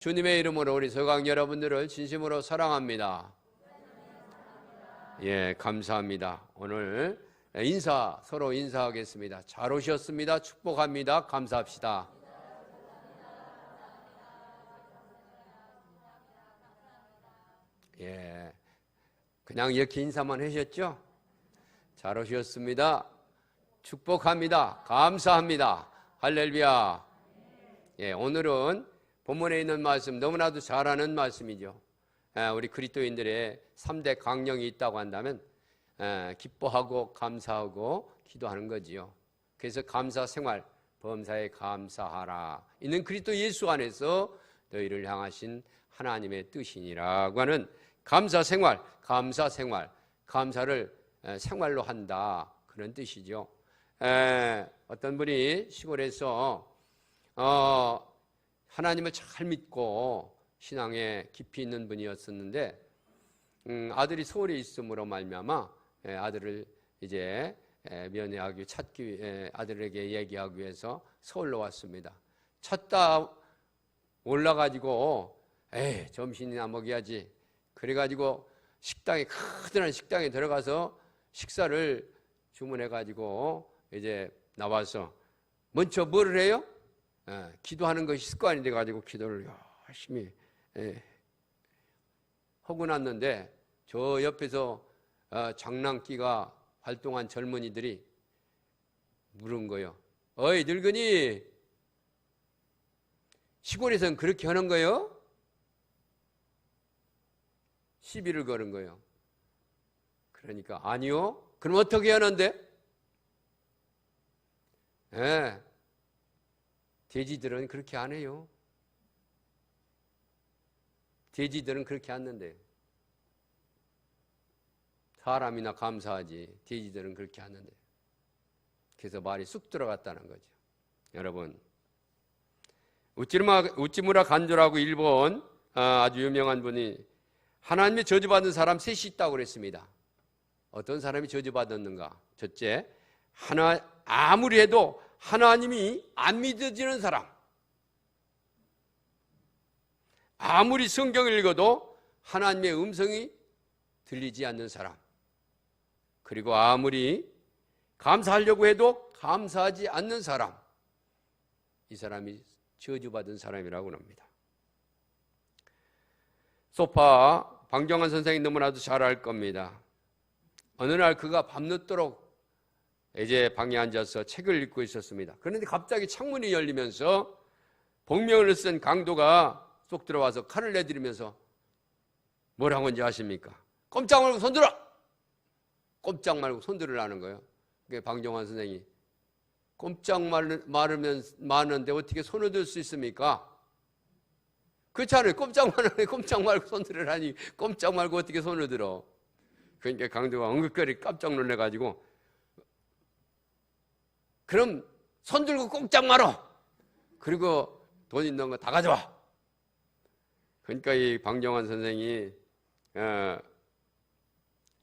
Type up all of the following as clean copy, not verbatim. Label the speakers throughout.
Speaker 1: 주님의 이름으로 우리 서강 여러분들을 진심으로 사랑합니다. 예, 감사합니다. 오늘 서로 인사하겠습니다. 잘 오셨습니다. 축복합니다. 감사합시다. 예, 그냥 이렇게 인사만 하셨죠? 잘 오셨습니다. 축복합니다. 감사합니다. 할렐루야. 예, 오늘은 본문에 있는 말씀 너무나도 잘 아는 말씀이죠. 우리 그리스도인들의 3대 강령이 있다고 한다면 기뻐하고 감사하고 기도하는 거지요. 그래서 감사 생활, 범사에 감사하라. 이는 그리스도 예수 안에서 너희를 향하신 하나님의 뜻이니라고 하는 감사 생활, 감사를 생활로 한다. 그런 뜻이죠. 어떤 분이 시골에서 하나님을 잘 믿고 신앙에 깊이 있는 분이었었는데 아들이 서울에 있음으로 말미암아 아들을 이제 면회하기 아들에게 얘기하기 위해서 서울로 왔습니다. 찾다 올라가지고 점심이나 먹여야지. 그래가지고 크드란 식당에 들어가서 식사를 주문해가지고 이제 나와서 먼저 뭐를 해요? 기도하는 것이 습관이 돼가지고 기도를 열심히 하고 났는데 저 옆에서 장난기가 활동한 젊은이들이 물은 거예요. 어이 늙은이, 시골에서는 그렇게 하는 거예요? 시비를 거는 거예요. 그러니까 아니요. 그럼 어떻게 하는데? 돼지들은 그렇게 안 해요. 돼지들은 그렇게 않는데 사람이나 감사하지 돼지들은 그렇게 하는데. 그래서 말이 쑥 들어갔다는 거죠. 여러분, 우찌무라 간조라고 일본 아주 유명한 분이 하나님의 저주받은 사람 셋이 있다고 그랬습니다. 어떤 사람이 저주받았는가? 첫째, 아무리 해도 하나님이 안 믿어지는 사람. 아무리 성경을 읽어도 하나님의 음성이 들리지 않는 사람. 그리고 아무리 감사하려고 해도 감사하지 않는 사람. 이 사람이 저주받은 사람이라고 합니다. 소파 방정환 선생이 너무나도 잘 알 겁니다. 어느 날 그가 밤늦도록 이제 방에 앉아서 책을 읽고 있었습니다. 그런데 갑자기 창문이 열리면서 복명을 쓴 강도가 쏙 들어와서 칼을 내디르면서 뭐라고 하는지 아십니까? 꼼짝 말고 손들어! 꼼짝 말고 손들으라는 거예요. 그게 방정환 선생이 꼼짝 마는데 어떻게 손을 들 수 있습니까? 그렇잖아요. 꼼짝 말고 손들으라니 꼼짝 말고 어떻게 손을 들어? 그러니까 강도가 엉긋거리 깜짝 놀래가지고 그럼 손 들고 꼼짝 말어. 그리고 돈 있는 거 다 가져와. 그러니까 이 방정환 선생이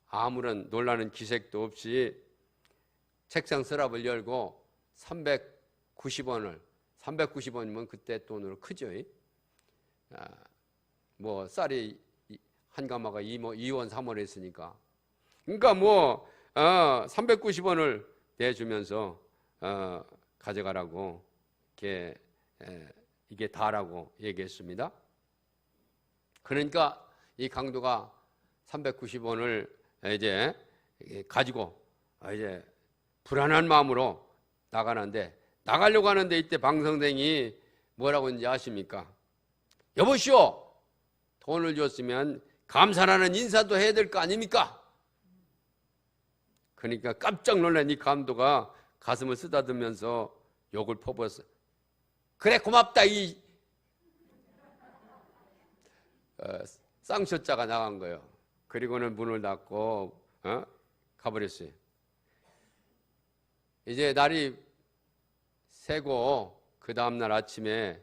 Speaker 1: 아무런 놀라는 기색도 없이 책상 서랍을 열고 390원이면 그때 돈으로 크죠. 뭐 쌀이 한 가마가 2원 3원 했으니까. 그러니까 390원을 내주면서 가져가라고 이게 다라고 얘기했습니다. 그러니까 이 강도가 390원을 이제 가지고 이제 불안한 마음으로 나가려고 하는데 이때 방선생이 뭐라고 했는지 아십니까? 여보시오, 돈을 줬으면 감사라는 인사도 해야 될 거 아닙니까? 그러니까 깜짝 놀란 이 강도가 가슴을 쓰다듬으면서 욕을 퍼부었어요. 그래 고맙다. 이 쌍쇼자가 나간 거예요. 그리고는 문을 닫고 가버렸어요. 이제 날이 새고 그 다음날 아침에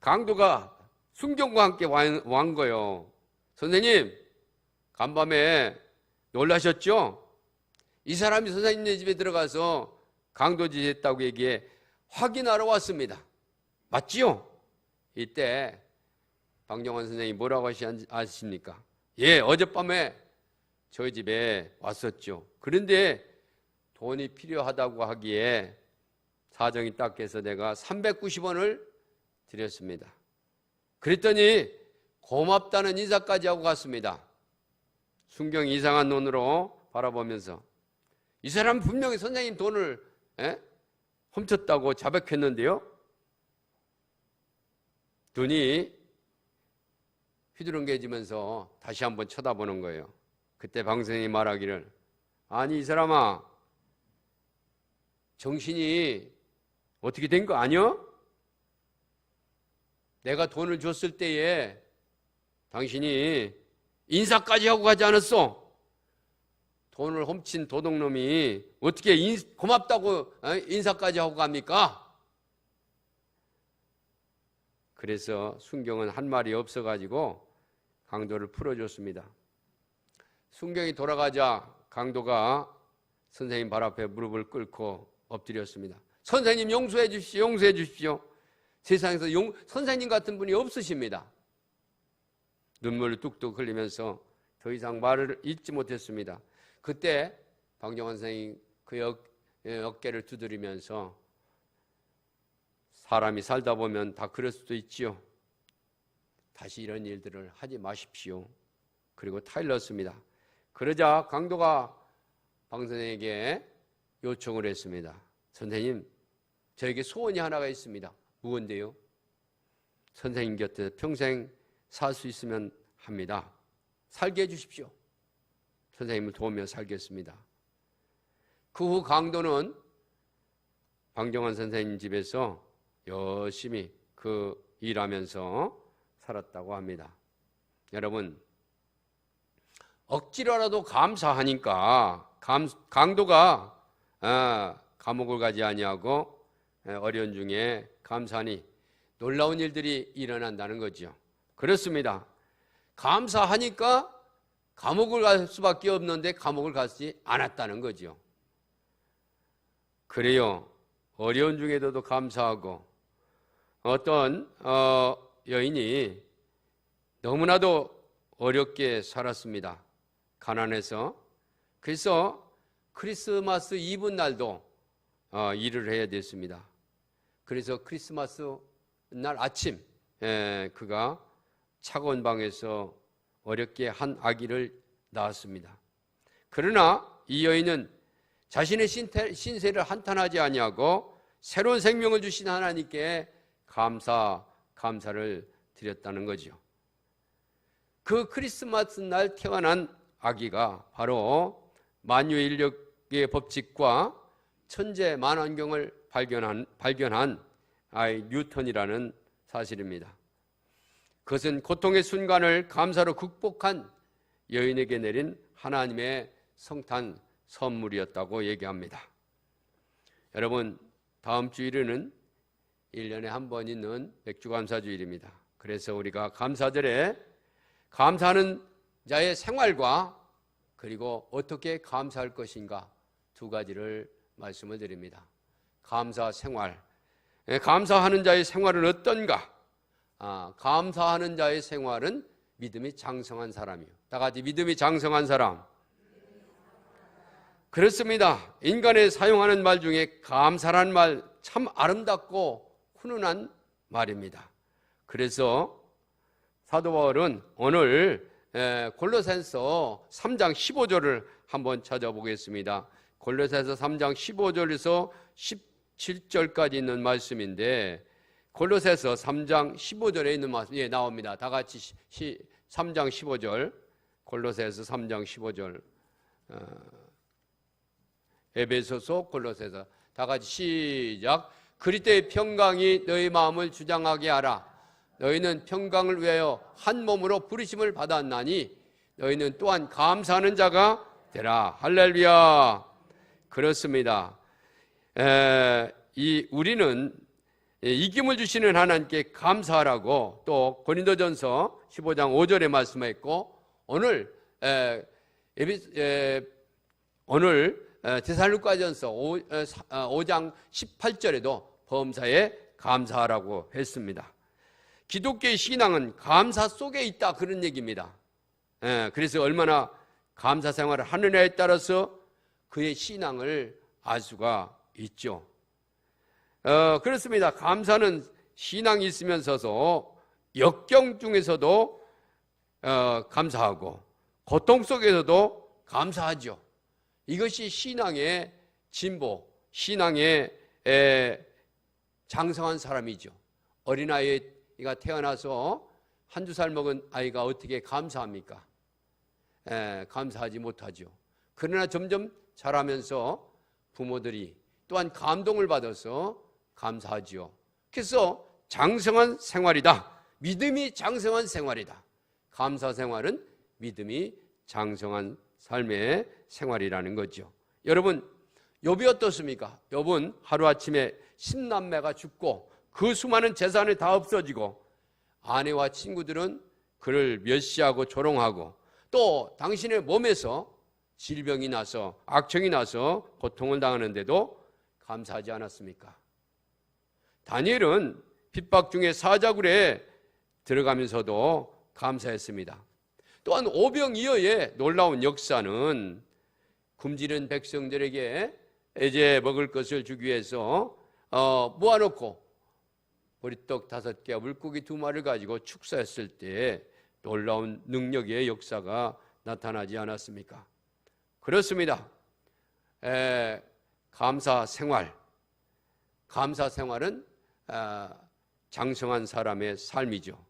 Speaker 1: 강도가 순경과 함께 완 거예요. 선생님, 간밤에 놀라셨죠? 이 사람이 선생님네 집에 들어가서 강도짓 했다고 얘기해 확인하러 왔습니다. 맞지요? 이때 방정환 선생님이 뭐라고 아십니까? 예, 어젯밤에 저희 집에 왔었죠. 그런데 돈이 필요하다고 하기에 사정이 딱해서 내가 390원을 드렸습니다. 그랬더니 고맙다는 인사까지 하고 갔습니다. 순경이 이상한 눈으로 바라보면서 이 사람 분명히 선생님 돈을 훔쳤다고 자백했는데요. 눈이 휘두른개지면서 다시 한번 쳐다보는 거예요. 그때 방선생님이 말하기를, 아니 이 사람아, 정신이 어떻게 된 거 아니야? 내가 돈을 줬을 때에 당신이 인사까지 하고 가지 않았어? 돈을 훔친 도둑놈이 어떻게 고맙다고 인사까지 하고 갑니까? 그래서 순경은 한 말이 없어가지고 강도를 풀어줬습니다. 순경이 돌아가자 강도가 선생님 발 앞에 무릎을 꿇고 엎드렸습니다. 선생님 용서해 주십시오. 용서해 주십시오. 세상에서 선생님 같은 분이 없으십니다. 눈물을 뚝뚝 흘리면서 더 이상 말을 잇지 못했습니다. 그때 방정환 선생님이 그 어깨를 두드리면서 사람이 살다 보면 다 그럴 수도 있지요. 다시 이런 일들을 하지 마십시오. 그리고 타일렀습니다. 그러자 강도가 방 선생에게 요청을 했습니다. 선생님, 저에게 소원이 하나가 있습니다. 무언데요? 선생님 곁에 평생 살 수 있으면 합니다. 살게 해주십시오. 선생님을 도우며 살겠습니다. 그 후 강도는 방정환 선생님 집에서 열심히 일하면서 살았다고 합니다. 여러분, 억지로라도 감사하니까 강도가 감옥을 가지 아니하고 어려운 중에 감사하니 놀라운 일들이 일어난다는 거죠. 그렇습니다. 감사하니까 감옥을 갈 수밖에 없는데 감옥을 가지 않았다는 거죠. 그래요. 어려운 중에도 감사하고 어떤 여인이 너무나도 어렵게 살았습니다. 가난해서. 그래서 크리스마스 이브 날도 일을 해야 됐습니다. 그래서 크리스마스 날 아침 그가 차가운 방에서 어렵게 한 아기를 낳았습니다. 그러나 이 여인은 자신의 신세를 한탄하지 아니하고 새로운 생명을 주신 하나님께 감사를 드렸다는 거죠. 그 크리스마스 날 태어난 아기가 바로 만유인력의 법칙과 천재 만환경을 발견한 아이 뉴턴이라는 사실입니다. 그것은 고통의 순간을 감사로 극복한 여인에게 내린 하나님의 성탄 선물이었다고 얘기합니다. 여러분, 다음 주일에는 1년에 한 번 있는 맥주감사주일입니다. 그래서 우리가 감사절에 감사하는 자의 생활과 그리고 어떻게 감사할 것인가 두 가지를 말씀을 드립니다. 감사 생활, 감사하는 자의 생활은 어떤가? 감사하는 자의 생활은 믿음이 장성한 사람이요. 다 같이 믿음이 장성한 사람. 그렇습니다. 인간의 사용하는 말 중에 감사란 말 참 아름답고 훈훈한 말입니다. 그래서 사도 바울은 오늘 골로새서 3장 15절을 한번 찾아보겠습니다. 골로새서 3장 15절에서 17절까지 있는 말씀인데 골로새서 3장 15절에 있는 말씀 나옵니다. 다 같이 3장 15절 골로새서 3장 15절 에베소서 골로새서 다 같이 시작. 그리스도의 평강이 너희 마음을 주장하게 하라. 너희는 평강을 위하여 한 몸으로 부르심을 받았나니 너희는 또한 감사하는 자가 되라. 할렐루야. 그렇습니다. 우리는 이김을 주시는 하나님께 감사하라고 또 고린도전서 15장 5절에 말씀했고 오늘 데살로니가전서 5장 18절에도 범사에 감사하라고 했습니다. 기독교의 신앙은 감사 속에 있다, 그런 얘기입니다. 그래서 얼마나 감사 생활을 하느냐에 따라서 그의 신앙을 알 수가 있죠. 그렇습니다. 감사는 신앙이 있으면서도 역경 중에서도 감사하고 고통 속에서도 감사하죠. 이것이 신앙의 진보, 신앙의 장성한 사람이죠. 어린아이가 태어나서 한두 살 먹은 아이가 어떻게 감사합니까? 감사하지 못하죠. 그러나 점점 자라면서 부모들이 또한 감동을 받아서 감사하지요. 그래서 장성한 생활이다. 믿음이 장성한 생활이다. 감사 생활은 믿음이 장성한 삶의 생활이라는 거죠. 여러분, 욥이 어떻습니까? 욥은 하루아침에 10남매가 죽고 그 수많은 재산이 다 없어지고 아내와 친구들은 그를 멸시하고 조롱하고 또 당신의 몸에서 질병이 나서 악청이 나서 고통을 당하는데도 감사하지 않았습니까? 다니엘은 핍박 중에 사자굴에 들어가면서도 감사했습니다. 또한 오병이어의 놀라운 역사는 굶주린 백성들에게 이제 먹을 것을 주기 위해서 모아놓고 보리떡 5개와 물고기 2마리를 가지고 축사했을 때 놀라운 능력의 역사가 나타나지 않았습니까? 그렇습니다. 감사 생활은 장성한 사람의 삶이죠.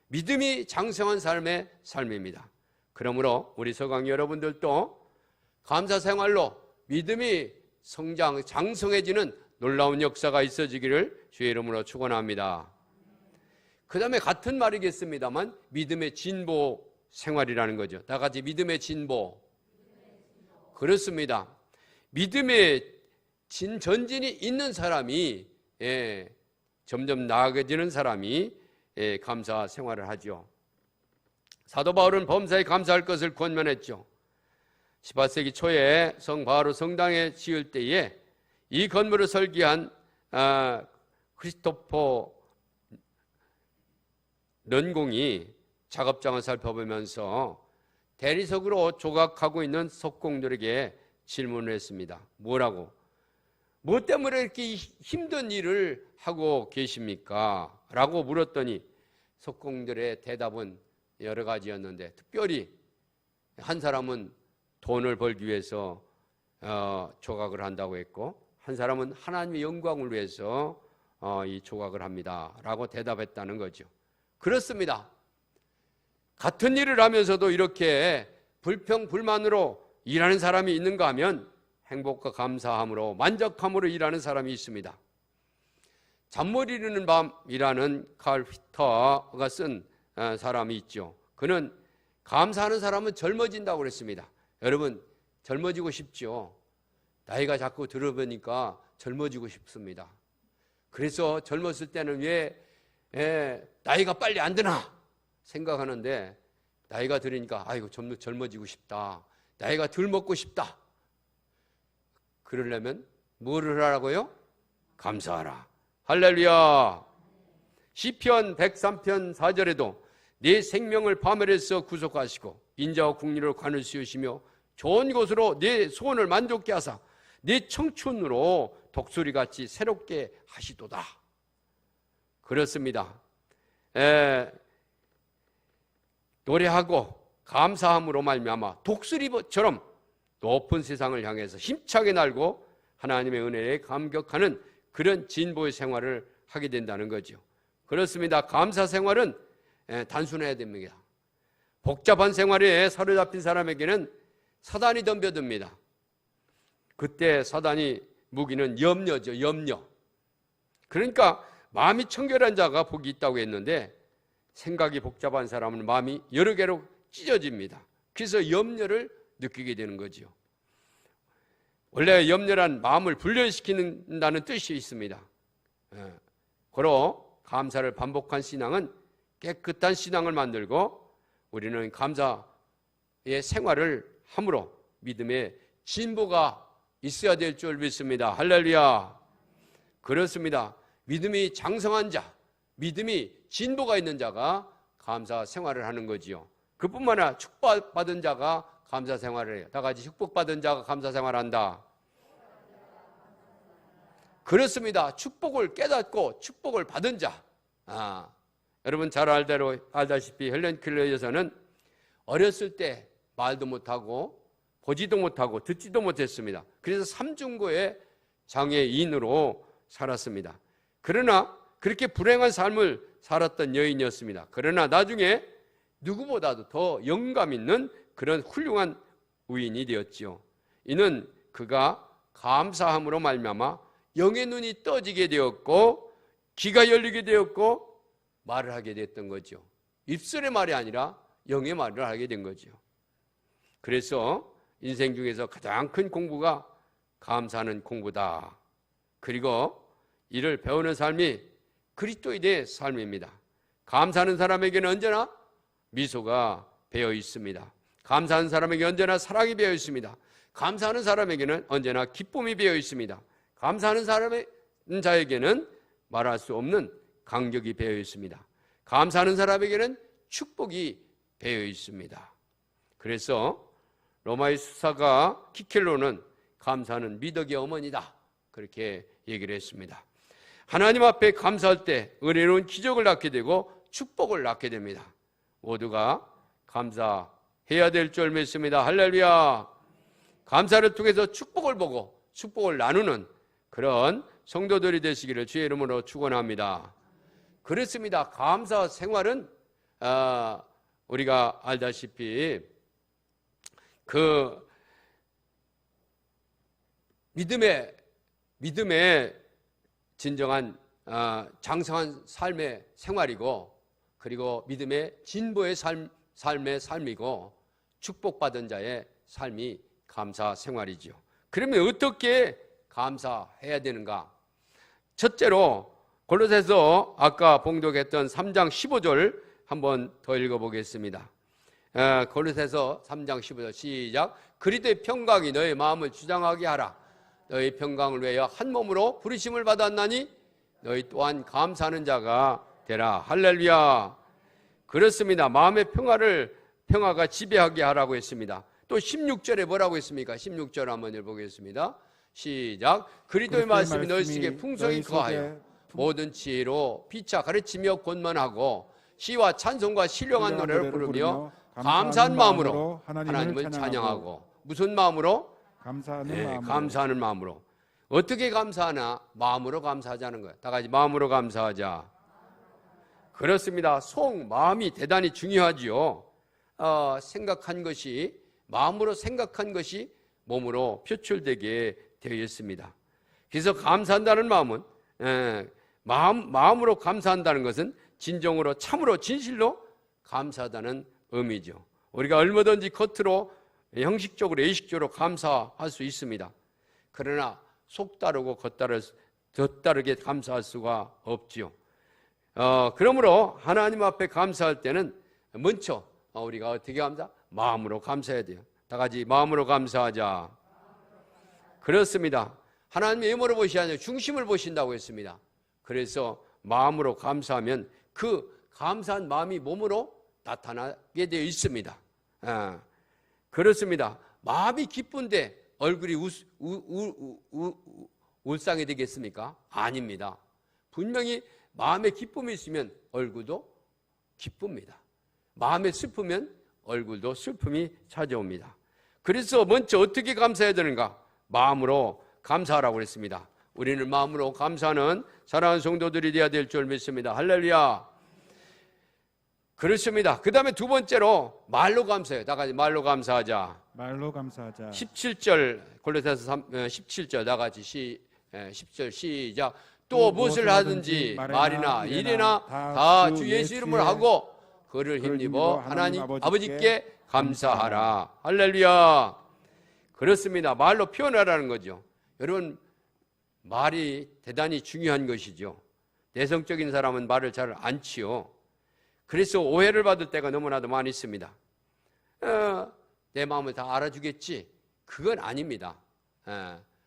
Speaker 1: 믿음이 장성한 삶의 삶입니다. 그러므로 우리 서강 여러분들도 감사 생활로 믿음이 장성해지는 놀라운 역사가 있어지기를 주의 이름으로 축원합니다. 그 다음에 같은 말이겠습니다만 믿음의 진보 생활이라는 거죠. 다 같이 믿음의 진보. 그렇습니다. 믿음의 전진이 있는 사람이 점점 나아지는 사람이 감사 생활을 하죠. 사도 바울은 범사에 감사할 것을 권면했죠. 18세기 초에 성 바로 성당에 지을 때에 이 건물을 설계한 크리스토퍼 런공이 작업장을 살펴보면서 대리석으로 조각하고 있는 석공들에게 질문을 했습니다. 뭐라고? 뭐 때문에 이렇게 힘든 일을 하고 계십니까? 라고 물었더니 석공들의 대답은 여러 가지였는데 특별히 한 사람은 돈을 벌기 위해서 조각을 한다고 했고 한 사람은 하나님의 영광을 위해서 이 조각을 합니다 라고 대답했다는 거죠. 그렇습니다. 같은 일을 하면서도 이렇게 불평불만으로 일하는 사람이 있는가 하면 행복과 감사함으로 만족함으로 일하는 사람이 있습니다. 잠 못 이루는 밤이라는 칼 휘터가 쓴 사람이 있죠. 그는 감사하는 사람은 젊어진다고 그랬습니다. 여러분 젊어지고 싶죠. 나이가 자꾸 들어보니까 젊어지고 싶습니다. 그래서 젊었을 때는 왜 나이가 빨리 안 드나 생각하는데 나이가 들으니까 아이고 좀 더 젊어지고 싶다. 나이가 덜 먹고 싶다. 그러려면 뭐를 하라고요? 감사하라. 할렐루야. 시편 103편 4절에도 내 생명을 파멸해서 구속하시고 인자와 국리로 관을 씌우시며 좋은 곳으로 내 소원을 만족케 하사 내 청춘으로 독수리같이 새롭게 하시도다. 그렇습니다. 노래하고 감사함으로 말미암아 독수리처럼 높은 세상을 향해서 힘차게 날고 하나님의 은혜에 감격하는 그런 진보의 생활을 하게 된다는 거죠. 그렇습니다. 감사 생활은 단순해야 됩니다. 복잡한 생활에 사로잡힌 사람에게는 사단이 덤벼듭니다. 그때 사단이 무기는 염려죠. 염려. 그러니까 마음이 청결한 자가 복이 있다고 했는데 생각이 복잡한 사람은 마음이 여러 개로 찢어집니다. 그래서 염려를 느끼게 되는 거죠. 원래 염려란 마음을 분열시킨다는 뜻이 있습니다. 고로 감사를 반복한 신앙은 깨끗한 신앙을 만들고 우리는 감사의 생활을 함으로 믿음의 진보가 있어야 될 줄 믿습니다. 할렐루야. 그렇습니다. 믿음이 장성한 자, 믿음이 진보가 있는 자가 감사 생활을 하는 거지요. 그뿐만 아니라 축복받은 자가 감사 생활을 해요. 다 같이 축복받은 자가 감사 생활한다. 그렇습니다. 축복을 깨닫고 축복을 받은 자. 여러분 잘 알다시피 헬렌 켈러 여사는 어렸을 때 말도 못하고 보지도 못하고 듣지도 못했습니다. 그래서 삼중고의 장애인으로 살았습니다. 그러나 그렇게 불행한 삶을 살았던 여인이었습니다. 그러나 나중에 누구보다도 더 영감 있는 그런 훌륭한 의인이 되었지요. 이는 그가 감사함으로 말미암아 영의 눈이 떠지게 되었고 귀가 열리게 되었고 말을 하게 됐던 거죠. 입술의 말이 아니라 영의 말을 하게 된 거죠. 그래서 인생 중에서 가장 큰 공부가 감사하는 공부다. 그리고 이를 배우는 삶이 그리스도인의 삶입니다. 감사하는 사람에게는 언제나 미소가 배어 있습니다. 감사하는 사람에게 언제나 사랑이 배어 있습니다. 감사하는 사람에게는 언제나 기쁨이 배어 있습니다. 감사하는 자에게는 말할 수 없는 감격이 배어 있습니다. 감사하는 사람에게는 축복이 배어 있습니다. 그래서 로마의 수사가 키켈로는 감사는 미덕의 어머니다 그렇게 얘기를 했습니다. 하나님 앞에 감사할 때 은혜로운 기적을 낳게 되고 축복을 낳게 됩니다. 모두가 감사해야 될 줄 믿습니다. 할렐루야. 감사를 통해서 축복을 보고 축복을 나누는 그런 성도들이 되시기를 주의 이름으로 축원합니다. 그렇습니다. 감사 생활은 우리가 알다시피 그 믿음의 진정한 장성한 삶의 생활이고 그리고 믿음의 진보의 삶의 삶이고 축복받은 자의 삶이 감사 생활이죠. 그러면 어떻게 감사해야 되는가? 첫째로 골로새서 아까 봉독했던 3장 15절 한번 더 읽어보겠습니다. 골로새서 3장 15절 시작. 그리스도의 평강이 너의 마음을 주장하게 하라. 너의 평강을 위하여 한 몸으로 부르심을 받았나니 너희 또한 감사하는 자가 되라. 할렐루야. 그렇습니다. 마음의 평화가 지배하게 하라고 했습니다. 또 16절에 뭐라고 했습니까? 16절 한번 읽어보겠습니다. 시작. 그리스도의 말씀이 너희 속에 풍성히 거하여 모든 지혜로 피차 가르치며 권면하고 시와 찬송과 신령한 노래를 부르며 감사한 마음으로 하나님을 찬양하고 무슨 마음으로? 감사하는 마음으로. 어떻게 감사하나? 마음으로 감사하자는 거예요. 다 같이 마음으로 감사하자. 그렇습니다. 마음이 대단히 중요하지요. 생각한 것이 마음으로 생각한 것이 몸으로 표출되게 되어 있습니다. 그래서 감사한다는 마음은 마음으로 감사한다는 것은 진정으로 참으로 진실로 감사하다는 의미죠. 우리가 얼마든지 겉으로 형식적으로 의식적으로 감사할 수 있습니다. 그러나 속다르고 겉다르게 감사할 수가 없지요. 그러므로 하나님 앞에 감사할 때는 먼저 우리가 어떻게 마음으로 감사해야 돼요. 다 같이 마음으로 감사하자. 그렇습니다. 하나님의 외모를 보시지 않아요. 중심을 보신다고 했습니다. 그래서 마음으로 감사하면 그 감사한 마음이 몸으로 나타나게 되어 있습니다. 그렇습니다. 마음이 기쁜데 얼굴이 울상이 되겠습니까? 아닙니다. 분명히 마음에 기쁨이 있으면 얼굴도 기쁩니다. 마음에 슬프면 얼굴도 슬픔이 찾아옵니다. 그래서 먼저 어떻게 감사해야 되는가? 마음으로 감사하라고 했습니다. 우리는 마음으로 감사하는 사랑하는 성도들이 되어야 될 줄 믿습니다. 할렐루야. 그렇습니다. 그 다음에 두 번째로 말로 감사해요. 다 같이 말로 감사하자.
Speaker 2: 말로 감사하자.
Speaker 1: 17절 골로새서 17절 다 같이 10절 시작. 또 무엇을 하든지 말이나 일이나 다 주 예수 이름으로 하고 그를 힘입어 하나님 아버지께 감사하라. 할렐루야. 그렇습니다. 말로 표현하라는 거죠. 여러분 말이 대단히 중요한 것이죠. 내성적인 사람은 말을 잘 안 치요. 그래서 오해를 받을 때가 너무나도 많이 있습니다. 내 마음을 다 알아주겠지? 그건 아닙니다.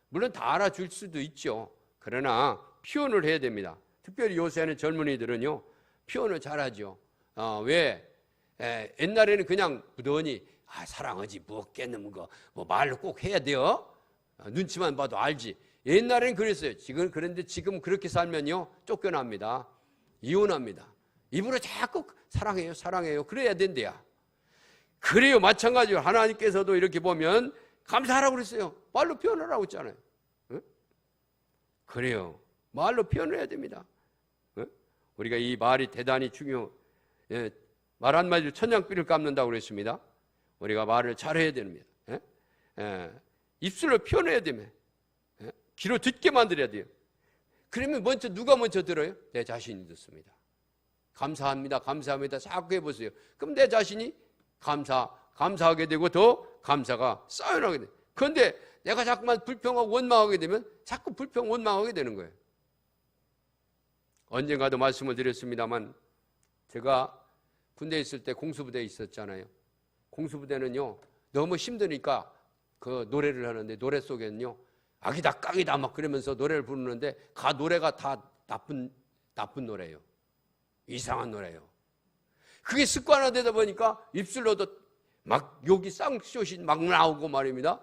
Speaker 1: 물론 다 알아줄 수도 있죠. 그러나 표현을 해야 됩니다. 특별히 요새는 젊은이들은요, 표현을 잘하죠. 왜? 옛날에는 그냥 부더니 사랑하지 뭐겠는 거 뭐 말로 꼭 해야 돼요. 눈치만 봐도 알지. 옛날에는 그랬어요. 그런데 지금 그렇게 살면요, 쫓겨납니다. 이혼합니다. 입으로 자꾸 사랑해요, 사랑해요. 그래야 된대요. 그래요. 마찬가지로 하나님께서도 이렇게 보면 감사하라고 그랬어요. 말로 표현하라고 했잖아요. 응? 그래요. 말로 표현을 해야 됩니다. 응? 우리가 이 말이 대단히 중요해요. 말 한마디로 천냥비를 깎는다고 그랬습니다. 우리가 말을 잘해야 됩니다. 입술로 표현해야 됩니다. 귀로 듣게 만들어야 돼요. 그러면 누가 먼저 들어요? 내 자신이 듣습니다. 감사합니다, 감사합니다 자꾸 해보세요. 그럼 내 자신이 감사하게 되고 더 감사가 쌓여나게 돼요. 그런데 내가 자꾸만 불평하고 원망하게 되면 자꾸 원망하게 되는 거예요. 언젠가도 말씀을 드렸습니다만, 제가 군대에 있을 때 공수부대에 있었잖아요. 공수부대는요, 너무 힘드니까 그 노래를 하는데, 노래 속에는요, 악이다 깡이다 막 그러면서 노래를 부르는데, 노래가 다 나쁜 노래예요. 이상한 노래예요. 그게 습관화되다 보니까 입술로도 막 욕이 쌍쇼시 막 나오고 말입니다.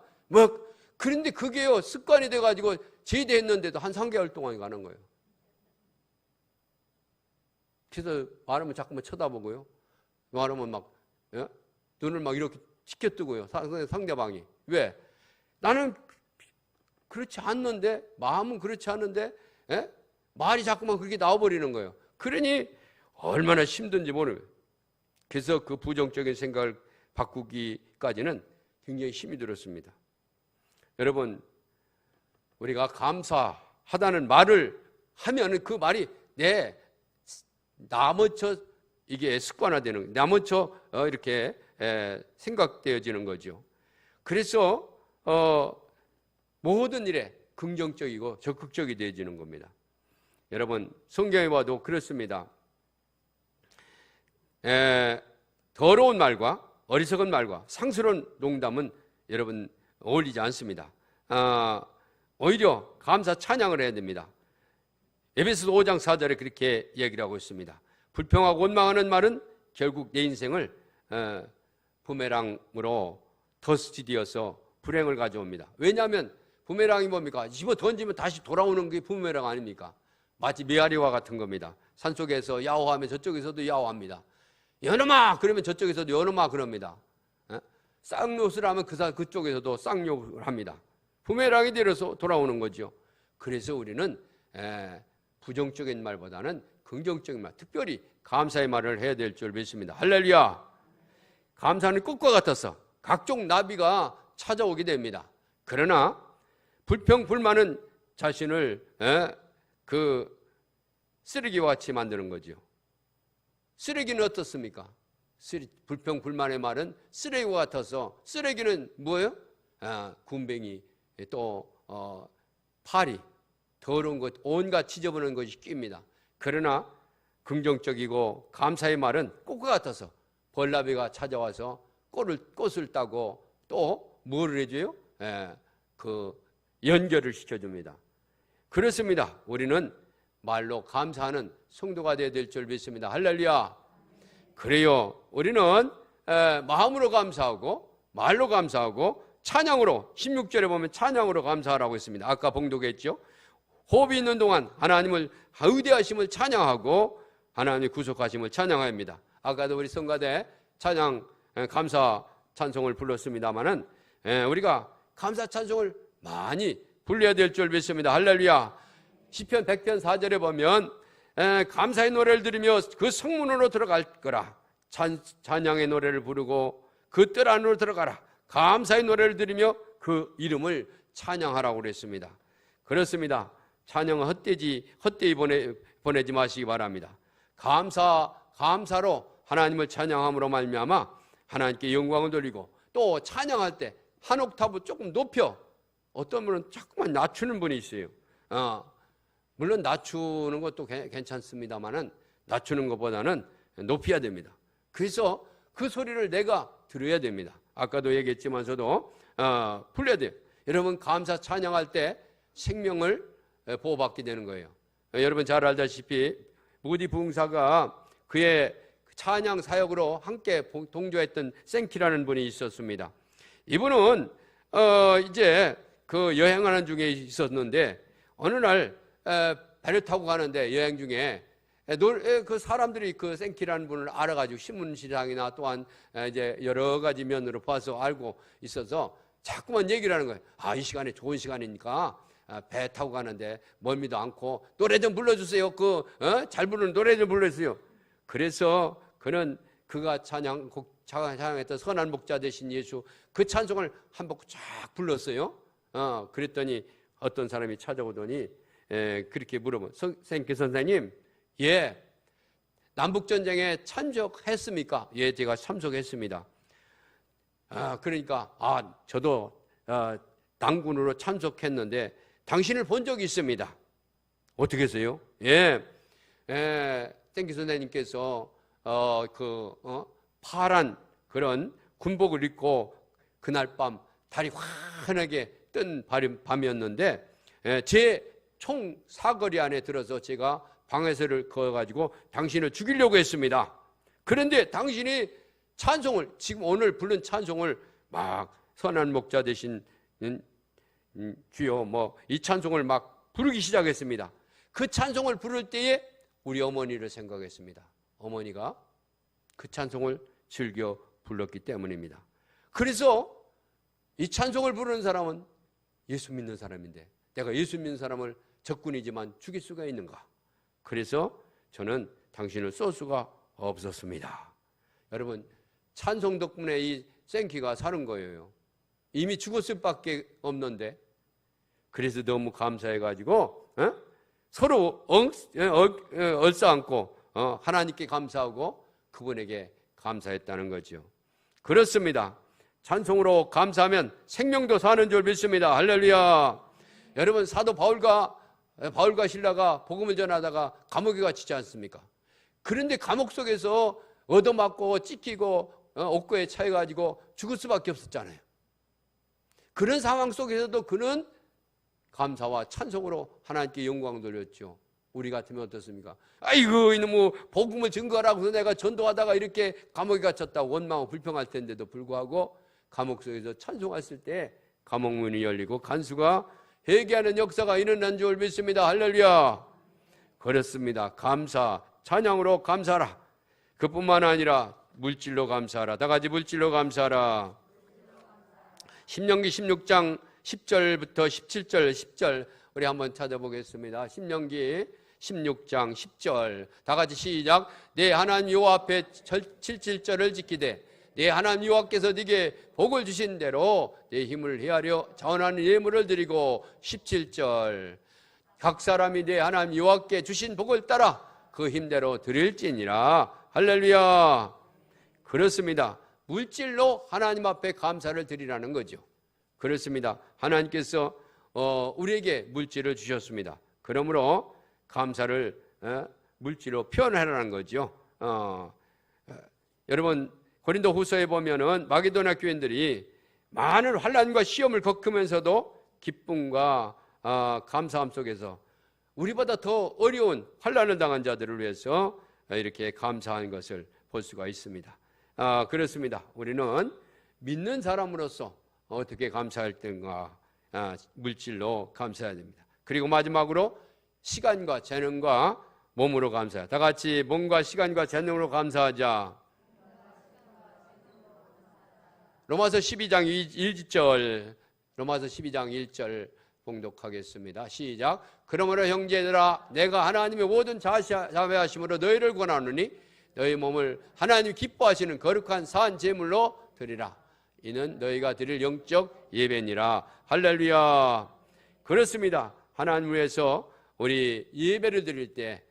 Speaker 1: 그런데 그게요, 습관이 돼가지고 제대했는데도 한 3개월 동안 가는 거예요. 그래서 말하면 자꾸만 쳐다보고요. 말하면 막, 눈을 막 이렇게 치켜뜨고요. 상대방이. 왜? 나는 그렇지 않는데, 마음은 그렇지 않은데, 말이 자꾸만 그렇게 나와버리는 거예요. 그러니 얼마나 힘든지 모르겠어요. 그래서 그 부정적인 생각을 바꾸기까지는 굉장히 힘이 들었습니다. 여러분, 우리가 감사하다는 말을 하면 그 말이 나머저 이게 습관화되는, 나머저 이렇게 생각되어지는 거죠. 그래서 모든 일에 긍정적이고 적극적이 되어지는 겁니다. 여러분, 성경에 봐도 그렇습니다. 더러운 말과 어리석은 말과 상스러운 농담은 여러분 어울리지 않습니다. 오히려 감사 찬양을 해야 됩니다. 에베소서 5장 4절에 그렇게 얘기를 하고 있습니다. 불평하고 원망하는 말은 결국 내 인생을 부메랑으로 더스티되어서 불행을 가져옵니다. 왜냐하면 부메랑이 뭡니까? 집어 던지면 다시 돌아오는 게 부메랑 아닙니까? 마치 메아리와 같은 겁니다. 산속에서 야호하면 저쪽에서도 야호합니다. 연어마! 그러면 저쪽에서도 연어마 그럽니다. 쌍욕을 하면 그쪽에서도 쌍욕을 합니다. 부메랑이 되어서 돌아오는 거죠. 그래서 우리는 부정적인 말보다는 긍정적인 말, 특별히 감사의 말을 해야 될 줄 믿습니다. 할렐루야! 감사는 꽃과 같아서 각종 나비가 찾아오게 됩니다. 그러나 불평, 불만은 자신을 그 쓰레기와 같이 만드는 거죠. 쓰레기는 어떻습니까? 불평, 불만의 말은 쓰레기와 같아서, 쓰레기는 뭐예요? 군뱅이, 또 파리, 더러운 것, 온갖 지저분한 것이 끼입니다. 그러나 긍정적이고 감사의 말은 꽃과 같아서 벌나비가 찾아와서 꽃을 따고 또 뭐를 해줘요? 그 연결을 시켜줍니다. 그렇습니다. 우리는 말로 감사하는 성도가 되어야 될 줄 믿습니다. 할렐루야. 그래요. 우리는 마음으로 감사하고 말로 감사하고 찬양으로, 16절에 보면 찬양으로 감사하라고 했습니다. 아까 봉독했죠. 호흡이 있는 동안 하나님을 의대하심을 찬양하고 하나님의 구속하심을 찬양해야 합니다. 아까도 우리 성가대 찬양 감사 찬송을 불렀습니다마는 우리가 감사 찬송을 많이 불러야 될 줄 믿습니다. 할렐루야. 시편 100편 4절에 보면 감사의 노래를 들으며 그 성문으로 들어갈 거라. 찬양의 노래를 부르고 그 뜰 안으로 들어가라. 감사의 노래를 들으며 그 이름을 찬양하라고 그랬습니다. 그렇습니다. 찬양은 헛되이 보내지 마시기 바랍니다. 감사로 하나님을 찬양함으로 말미암아 하나님께 영광을 돌리고, 또 찬양할 때 한 옥타브 조금 높여, 어떤 분은 자꾸만 낮추는 분이 있어요. 물론 낮추는 것도 괜찮습니다만은 낮추는 것보다는 높여야 됩니다. 그래서 그 소리를 내가 들어야 됩니다. 아까도 얘기했지만서도 풀려야 돼요. 여러분, 감사 찬양할 때 생명을 보호받게 되는 거예요. 여러분 잘 알다시피 무디 부흥사가 그의 찬양 사역으로 함께 동조했던 생키라는 분이 있었습니다. 이분은 이제 그 여행하는 중에 있었는데 어느 날 배를 타고 가는데 여행 중에 그 사람들이 그 생키라는 분을 알아가지고 신문시장이나 또한 이제 여러 가지 면으로 봐서 알고 있어서 자꾸만 얘기를 하는 거예요. 아, 이 시간에 좋은 시간이니까 배 타고 가는데 멀미도 않고 노래 좀 불러주세요. 잘 부르는 노래 좀 불러주세요. 그래서 그는 그가 찬양했던 선한 목자 되신 예수 그 찬송을 한 번 쫙 불렀어요. 그랬더니 어떤 사람이 찾아오더니 그렇게 물어보면 생키 선생님, 예, 남북전쟁에 참석했습니까? 예, 제가 참석했습니다. 그러니까 저도 당군으로 참석했는데 당신을 본 적이 있습니다. 어떻게 해서요? 예, 생키 선생님께서 파란 그런 군복을 입고 그날 밤 달이 환하게 뜬 밤이었는데 제 총 사거리 안에 들어서 제가 방해쇠를 그어가지고 당신을 죽이려고 했습니다. 그런데 당신이 찬송을 지금 오늘 부른 찬송을 막 선한 목자 되신 주여 이 찬송을 막 부르기 시작했습니다. 그 찬송을 부를 때에 우리 어머니를 생각했습니다. 어머니가 그 찬송을 즐겨 불렀기 때문입니다. 그래서 이 찬송을 부르는 사람은 예수 믿는 사람인데 내가 예수 믿는 사람을 적군이지만 죽일 수가 있는가? 그래서 저는 당신을 쏠 수가 없었습니다. 여러분, 찬송 덕분에 이 생키가 사는 거예요. 이미 죽었을 밖에 없는데. 그래서 너무 감사해가지고 서로 얼싸안고 하나님께 감사하고 그분에게 감사했다는 거죠. 그렇습니다. 찬송으로 감사하면 생명도 사는 줄 믿습니다. 할렐루야. 여러분, 사도 바울과 신라가 복음을 전하다가 감옥에 갇히지 않습니까? 그런데 감옥 속에서 얻어맞고 찢기고 옥고에 차여가지고 죽을 수밖에 없었잖아요. 그런 상황 속에서도 그는 감사와 찬송으로 하나님께 영광 돌렸죠. 우리 같으면 어떻습니까? 아이고, 이놈의 복음을 증거하라고 내가 전도하다가 이렇게 감옥에 갇혔다고 원망하고 불평할 텐데도 불구하고 감옥 속에서 찬송했을 때 감옥 문이 열리고 간수가 회개하는 역사가 일어난 줄 믿습니다. 할렐루야. 그렇습니다. 감사, 찬양으로 감사하라. 그뿐만 아니라 물질로 감사하라. 다 같이 물질로 감사하라. 신명기 16장 10절부터 17절 10절 우리 한번 찾아보겠습니다. 신명기 16장 10절 다 같이 시작. 내 하나님 여호와 앞에 77절을 지키되 내 하나님 여호와께서 네게 복을 주신 대로 내 힘을 헤아려 자원하는 예물을 드리고 17절 각 사람이 내 하나님 여호와께 주신 복을 따라 그 힘대로 드릴지니라. 할렐루야. 그렇습니다. 물질로 하나님 앞에 감사를 드리라는 거죠. 그렇습니다. 하나님께서 우리에게 물질을 주셨습니다. 그러므로 감사를 물질로 표현하라는 거죠. 여러분, 고린도 후서에 보면은 마게도냐 교인들이 많은 환난과 시험을 겪으면서도 기쁨과 감사함 속에서 우리보다 더 어려운 환난을 당한 자들을 위해서 이렇게 감사하는 것을 볼 수가 있습니다. 그렇습니다. 우리는 믿는 사람으로서 어떻게 감사할 때인가 물질로 감사해야 됩니다. 그리고 마지막으로 시간과 재능과 몸으로 감사해야. 다 같이 몸과 시간과 재능으로 감사하자. 로마서 12장 1절 로마서 12장 1절 봉독하겠습니다. 시작. 그러므로 형제들아 내가 하나님의 모든 자비하심으로 너희를 권하노니 너희 몸을 하나님 기뻐하시는 거룩한 산 제물로 드리라. 이는 너희가 드릴 영적 예배니라. 할렐루야. 그렇습니다. 하나님 위해서 우리 예배를 드릴 때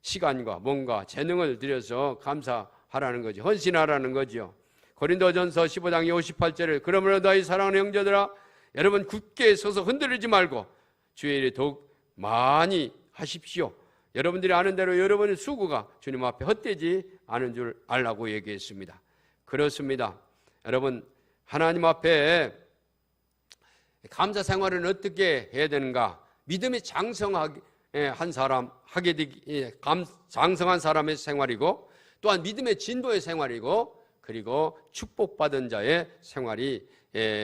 Speaker 1: 시간과 몸과 재능을 들여서 감사하라는 거죠. 헌신하라는 거죠. 고린도전서 15장 58절을 그러므로 너희 사랑하는 형제들아 여러분 굳게 서서 흔들리지 말고 주의 일을 더욱 많이 하십시오. 여러분들이 아는 대로 여러분의 수고가 주님 앞에 헛되지 않은 줄 알라고 얘기했습니다. 그렇습니다. 여러분, 하나님 앞에 감사 생활은 어떻게 해야 되는가? 믿음이 장성하게 한 사람 하게 되기 장성한 사람의 생활이고 또한 믿음의 진보의 생활이고 그리고 축복받은 자의 생활이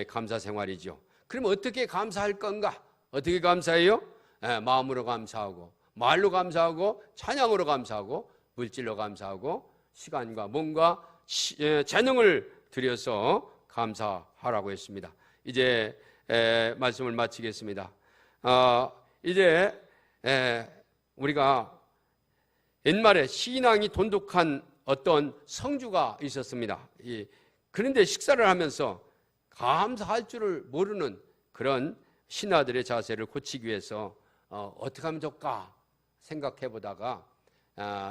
Speaker 1: 감사 생활이죠. 그럼 어떻게 감사할 건가? 어떻게 감사해요? 마음으로 감사하고 말로 감사하고 찬양으로 감사하고 물질로 감사하고 시간과 몸과 재능을 들여서 감사하라고 했습니다. 이제 말씀을 마치겠습니다. 이제 우리가 옛말에 신앙이 돈독한 어떤 성주가 있었습니다. 그런데 식사를 하면서 감사할 줄을 모르는 그런 신하들의 자세를 고치기 위해서 어떻게 하면 좋을까 생각해 보다가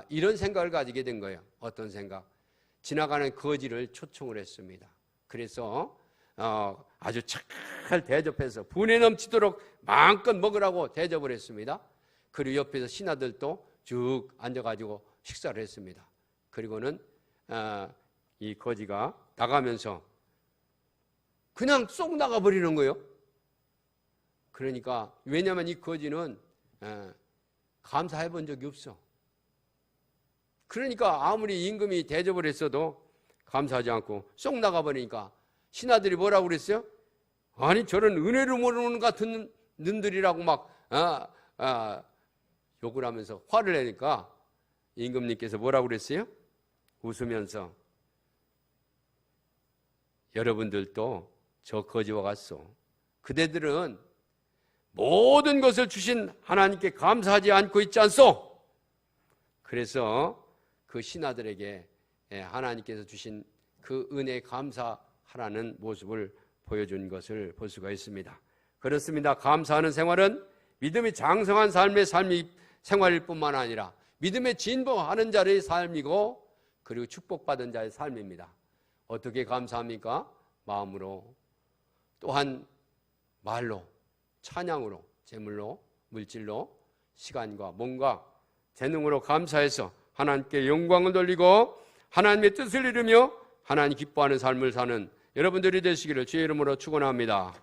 Speaker 1: 이런 생각을 가지게 된 거예요. 어떤 생각? 지나가는 거지를 초청을 했습니다. 그래서 아주 잘 대접해서 분에 넘치도록 마음껏 먹으라고 대접을 했습니다. 그리고 옆에서 신하들도 쭉 앉아가지고 식사를 했습니다. 그리고는 이 거지가 나가면서 그냥 쏙 나가버리는 거예요. 그러니까 왜냐하면 이 거지는 감사해 본 적이 없어. 그러니까 아무리 임금이 대접을 했어도 감사하지 않고 쏙 나가버리니까 신하들이 뭐라고 그랬어요? 아니 저런 은혜를 모르는 같은 놈들이라고 막 욕을 하면서 화를 내니까 임금님께서 뭐라고 그랬어요? 웃으면서 여러분들도 저 거지와 같소. 그대들은 모든 것을 주신 하나님께 감사하지 않고 있지 않소? 그래서 그 신하들에게 하나님께서 주신 그 은혜에 감사하라는 모습을 보여준 것을 볼 수가 있습니다. 그렇습니다. 감사하는 생활은 믿음이 장성한 삶의 생활일 뿐만 아니라 믿음의 진보하는 자의 삶이고 그리고 축복받은 자의 삶입니다. 어떻게 감사합니까? 마음으로, 또한 말로, 찬양으로, 재물로, 물질로, 시간과 몸과 재능으로 감사해서 하나님께 영광을 돌리고 하나님의 뜻을 이루며 하나님 기뻐하는 삶을 사는 여러분들이 되시기를 주의 이름으로 축원합니다.